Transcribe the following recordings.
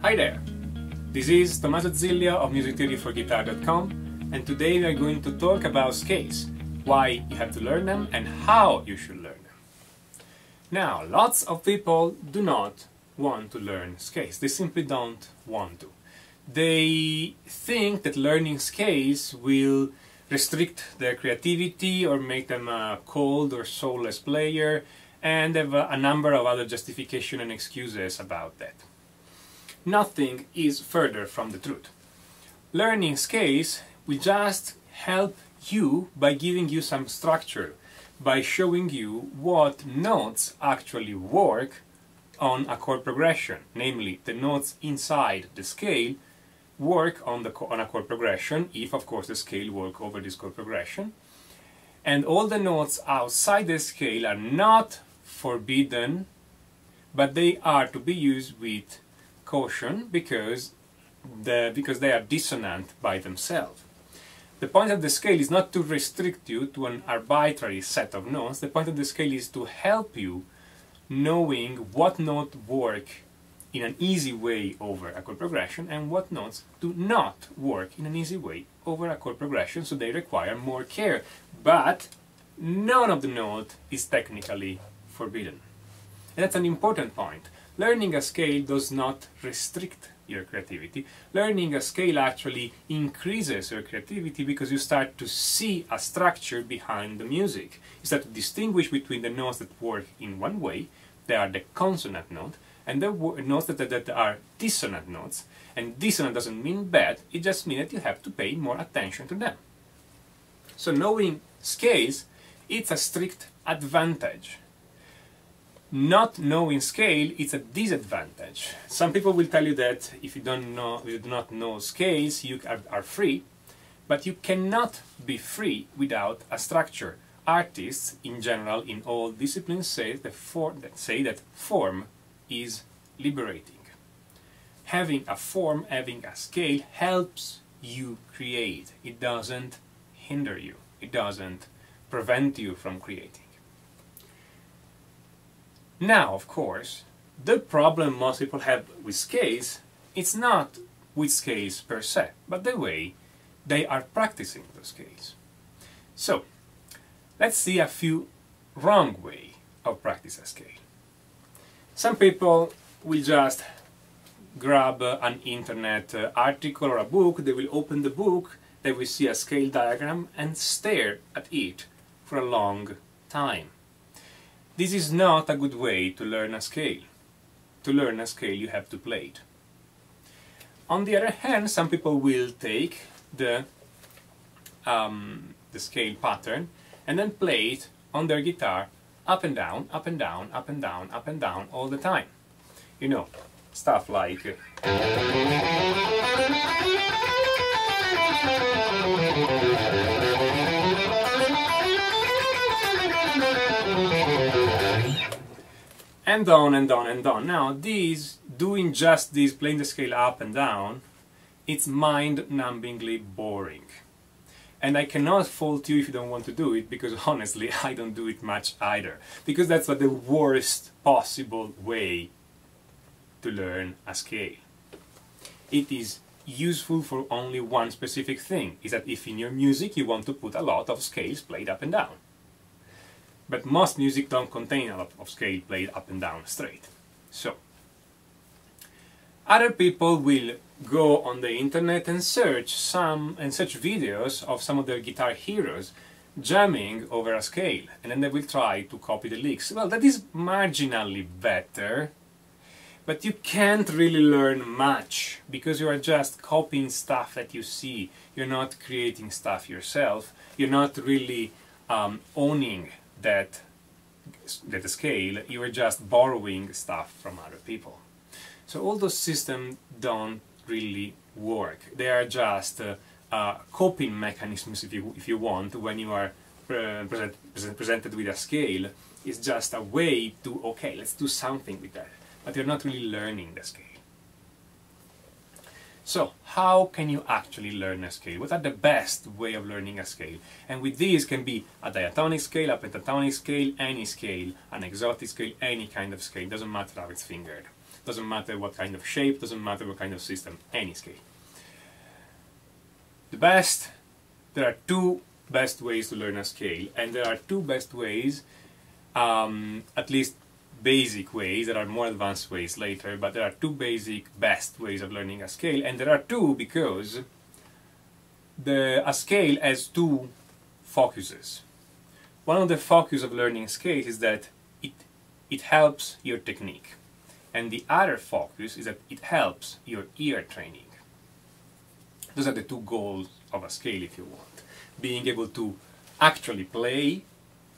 Hi there! This is Tommaso Ziglia of musictheoryforguitar.com, and today we are going to talk about scales, why you have to learn them and how you should learn them. Now, lots of people do not want to learn scales. They simply don't want to. They think that learning scales will restrict their creativity or make them a cold or soulless player, and have a number of other justifications and excuses about that. Nothing is further from the truth. Learning scales will just help you by giving you some structure, by showing you what notes actually work on a chord progression, namely the notes inside the scale work on a chord progression, if of course the scale works over this chord progression, and all the notes outside the scale are not forbidden, but they are to be used with caution because they are dissonant by themselves. The point of the scale is not to restrict you to an arbitrary set of notes. The point of the scale is to help you knowing what notes work in an easy way over a chord progression and what notes do not work in an easy way over a chord progression, so they require more care. But none of the note is technically forbidden. And that's an important point. Learning a scale does not restrict your creativity. Learning a scale actually increases your creativity because you start to see a structure behind the music. You start to distinguish between the notes that work in one way, they are the consonant note, and the notes that are dissonant notes. And dissonant doesn't mean bad, it just means that you have to pay more attention to them. So knowing scales, it's a strict advantage. Not knowing scale, it's a disadvantage. Some people will tell you that if you do not know scales, you are free, but you cannot be free without a structure. Artists, in general, in all disciplines, say that form is liberating. Having a form, having a scale, helps you create. It doesn't hinder you. It doesn't prevent you from creating. Now, of course, the problem most people have with scales, it's not with scales per se, but the way they are practicing those scales. So, let's see a few wrong ways of practicing a scale. Some people will just grab an internet article or a book, they will open the book, they will see a scale diagram and stare at it for a long time. This is not a good way to learn a scale. To learn a scale, you have to play it. On the other hand, some people will take the scale pattern and then play it on their guitar up and down, up and down, up and down, up and down all the time. You know, stuff like and on and on and on. Now, doing just this, playing the scale up and down, it's mind-numbingly boring. And I cannot fault you if you don't want to do it, because honestly, I don't do it much either. Because that's the worst possible way to learn a scale. It is useful for only one specific thing, is that if in your music you want to put a lot of scales played up and down. But most music don't contain a lot of scale played up and down straight. So, other people will go on the internet and search videos of some of their guitar heroes jamming over a scale, and then they will try to copy the licks. Well, that is marginally better, but you can't really learn much because you are just copying stuff that you see. You're not creating stuff yourself. You're not really owning that scale, you are just borrowing stuff from other people. So all those systems don't really work. They are just coping mechanisms, if you want, when you are presented with a scale. It's just a way to, okay, let's do something with that. But you're not really learning the scale. So, how can you actually learn a scale? What are the best way of learning a scale? And with these can be a diatonic scale, a pentatonic scale, any scale, an exotic scale, any kind of scale, doesn't matter how it's fingered. doesn't matter what kind of shape, doesn't matter what kind of system, any scale. There are two best ways to learn a scale, and there are two best ways, at least basic ways. There are more advanced ways later, but there are two basic best ways of learning a scale, and there are two because a scale has two focuses. One of the focus of learning scales is that it helps your technique, and the other focus is that it helps your ear training. Those are the two goals of a scale, if you want. Being able to actually play,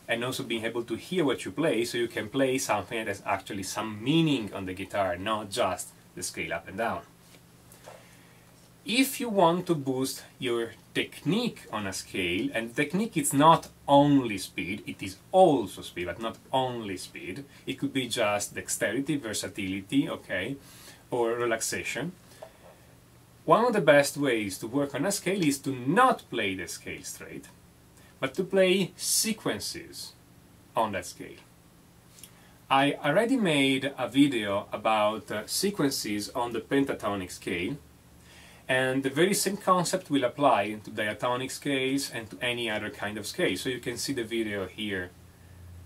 and also being able to hear what you play, so you can play something that has actually some meaning on the guitar, not just the scale up and down. If you want to boost your technique on a scale, and technique is not only speed, it is also speed, but not only speed. It could be just dexterity, versatility, okay, or relaxation. One of the best ways to work on a scale is to not play the scale straight, but to play sequences on that scale. I already made a video about sequences on the pentatonic scale, and the very same concept will apply to diatonic scales and to any other kind of scale. So you can see the video here,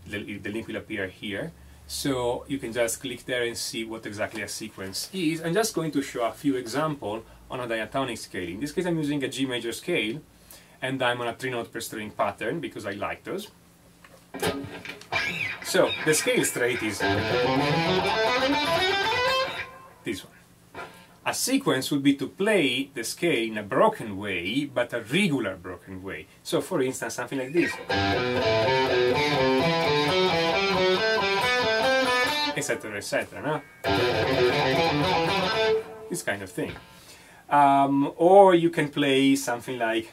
the link will appear here. So you can just click there and see what exactly a sequence is. I'm just going to show a few examples on a diatonic scale. In this case I'm using a G major scale, and I'm on a 3-note per string pattern because I like those. So the scale straight is this one. A sequence would be to play the scale in a broken way, but a regular broken way. So for instance, something like this. Etc, etc, no? This kind of thing. Or you can play something like...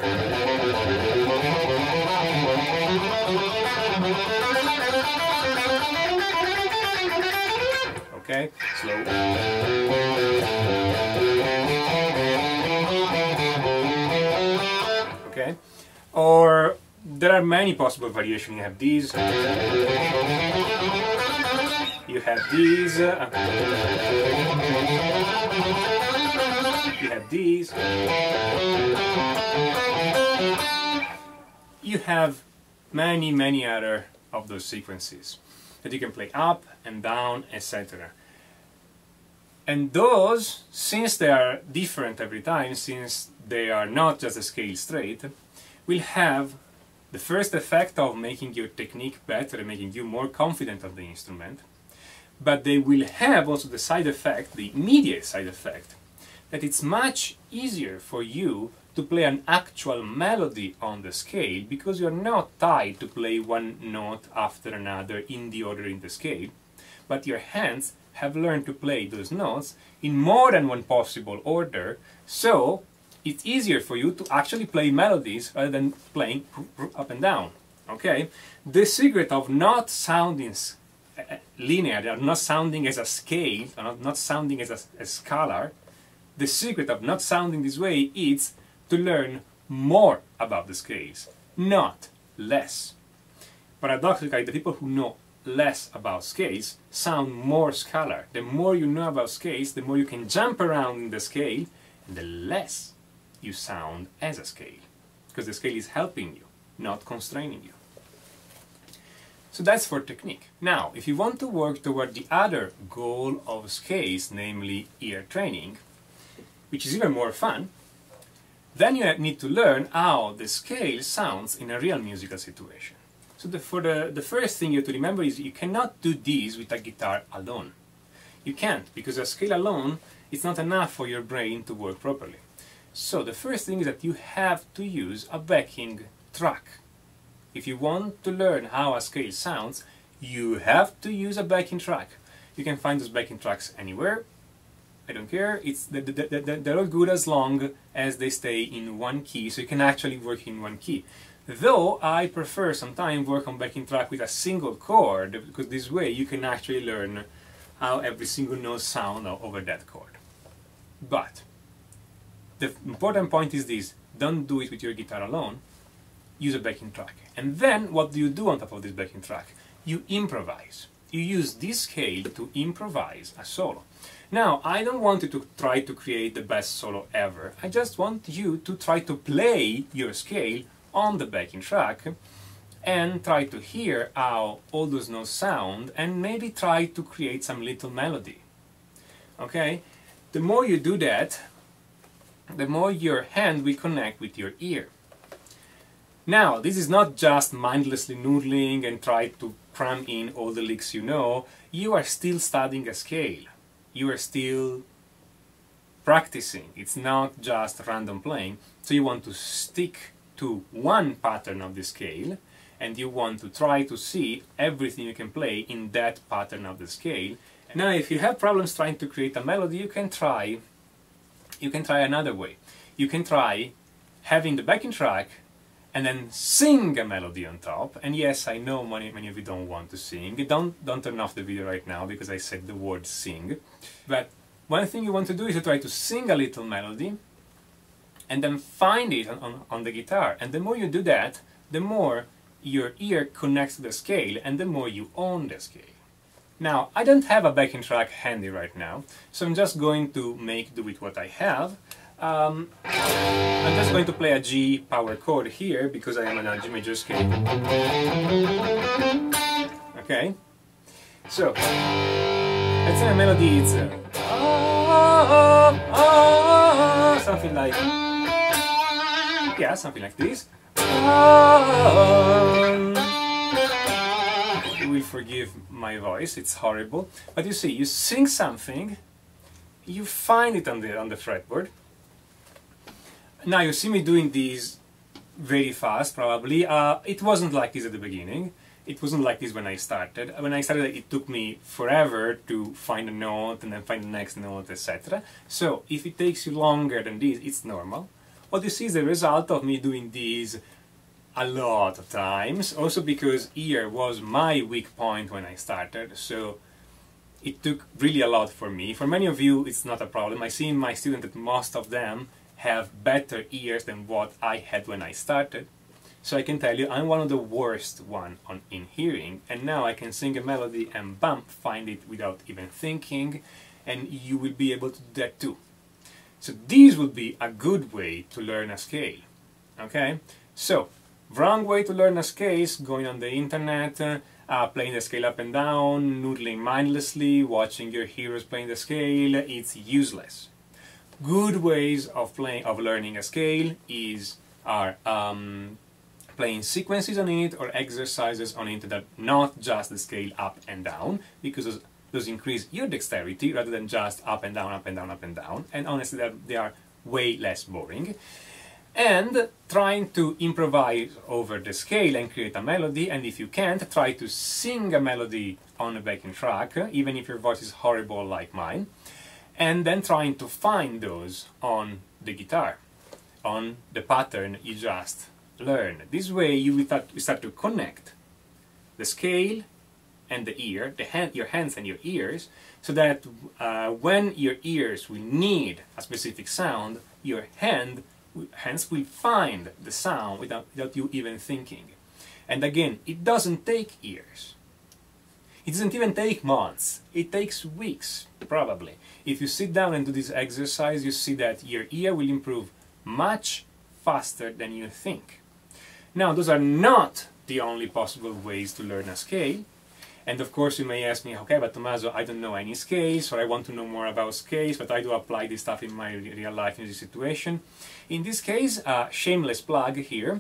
Okay, slow. Okay, or there are many possible variations. You have these. You have these. You have these. You have many other of those sequences that you can play up and down, etc. And those, since they are different every time, since they are not just a scale straight, will have the first effect of making your technique better and making you more confident of the instrument. But they will have also the side effect, the immediate side effect, that it's much easier for you to play an actual melody on the scale because you're not tied to play one note after another in the order in the scale, but your hands have learned to play those notes in more than one possible order, so it's easier for you to actually play melodies rather than playing up and down. Okay? The secret of not sounding linear, not sounding as a scale, not sounding as a scalar, the secret of not sounding this way is to learn more about the scales, not less. Paradoxically, the people who know less about scales sound more scalar. The more you know about scales, the more you can jump around in the scale, and the less you sound as a scale, because the scale is helping you, not constraining you. So that's for technique. Now, if you want to work toward the other goal of scales, namely ear training, which is even more fun, then you need to learn how the scale sounds in a real musical situation. So the first thing you have to remember is you cannot do this with a guitar alone. You can't, because a scale alone is not enough for your brain to work properly. So the first thing is that you have to use a backing track. If you want to learn how a scale sounds, you have to use a backing track. You can find those backing tracks anywhere. I don't care. They're all good as long as they stay in one key, so you can actually work in one key. Though I prefer sometimes work on backing track with a single chord, because this way you can actually learn how every single note sounds over that chord. But the important point is this: don't do it with your guitar alone. Use a backing track. And then what do you do on top of this backing track? You improvise. you use this scale to improvise a solo. Now, I don't want you to try to create the best solo ever. I just want you to try to play your scale on the backing track and try to hear how all those notes sound and maybe try to create some little melody. Okay? The more you do that, the more your hand will connect with your ear. Now, this is not just mindlessly noodling and try to cram in all the licks you know. You are still studying a scale. You are still practicing. It's not just random playing. So you want to stick to one pattern of the scale and you want to try to see everything you can play in that pattern of the scale. Now, if you have problems trying to create a melody, you can try another way. You can try having the backing track and then sing a melody on top. And yes, I know many of you don't want to sing. Don't turn off the video right now because I said the word sing. But one thing you want to do is to try to sing a little melody and then find it on the guitar. And the more you do that, the more your ear connects to the scale and the more you own the scale. Now, I don't have a backing track handy right now, so I'm just going to make do with what I have. I'm just going to play a G power chord here because I am on a G major scale. Okay? So, let's say a melody is something like, yeah, something like this. You will forgive my voice, it's horrible. But you see, you sing something, you find it on the fretboard. Now you see me doing these very fast, probably. It wasn't like this at the beginning. It wasn't like this when I started. When I started, it took me forever to find a note and then find the next note, etc. So if it takes you longer than this, it's normal. What you see is the result of me doing these a lot of times, also because ear was my weak point when I started, so it took really a lot for me. For many of you, it's not a problem. I see in my students that most of them have better ears than what I had when I started. So I can tell you, I'm one of the worst in hearing, and now I can sing a melody and bam, find it without even thinking, and you will be able to do that too. So this would be a good way to learn a scale, okay? So, wrong way to learn a scale is going on the internet, playing the scale up and down, noodling mindlessly, watching your heroes playing the scale. It's useless. Good ways of learning a scale are playing sequences on it or exercises on it that are not just the scale up and down, because those increase your dexterity rather than just up and down, up and down, up and down. And honestly, they are way less boring. And trying to improvise over the scale and create a melody, and if you can't, try to sing a melody on a backing track, even if your voice is horrible like mine, and then trying to find those on the guitar, on the pattern you just learned. This way you will start to connect the scale and the ear, your hands and your ears, so that when your ears will need a specific sound, your hands will find the sound without you even thinking. And again, it doesn't take years. It doesn't even take months. It takes weeks, probably. If you sit down and do this exercise, you see that your ear will improve much faster than you think. Now, those are not the only possible ways to learn a scale. And of course you may ask me, okay, but Tommaso, I don't know any scales, or I want to know more about scales, but I do apply this stuff in my real life music situation. In this case, shameless plug here,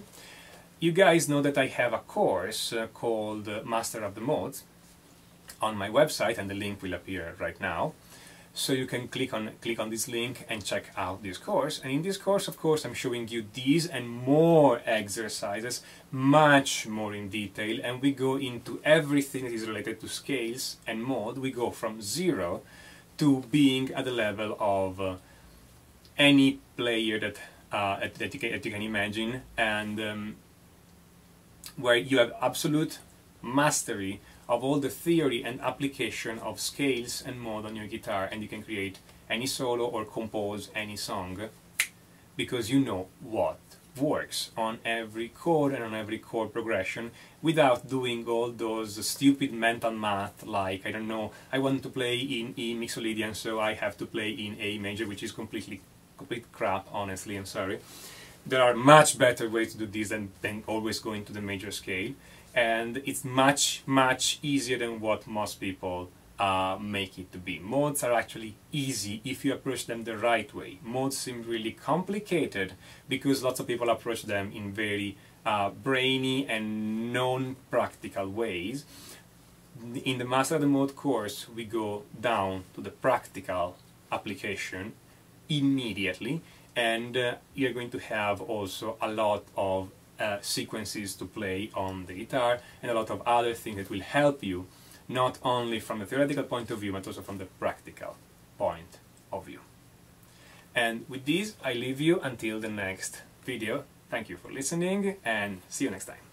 you guys know that I have a course called Master of the Modes on my website, and the link will appear right now. So you can click on this link and check out this course. And in this course, of course, I'm showing you these and more exercises, much more in detail, and we go into everything that is related to scales and mode. We go from 0 to being at the level of any player that you can imagine, and where you have absolute mastery of all the theory and application of scales and mode on your guitar, and you can create any solo or compose any song because you know what works on every chord and on every chord progression without doing all those stupid mental math like, I don't know, I want to play in E Mixolydian so I have to play in A major, which is complete crap, honestly, I'm sorry. There are much better ways to do this than always going to the major scale, and it's much easier than what most people make it to be. Modes are actually easy if you approach them the right way. Modes seem really complicated because lots of people approach them in very brainy and non-practical ways. In the Master of the Mode course, we go down to the practical application immediately, and you're going to have also a lot of sequences to play on the guitar and a lot of other things that will help you, not only from the theoretical point of view but also from the practical point of view. And with this I leave you until the next video. Thank you for listening and see you next time.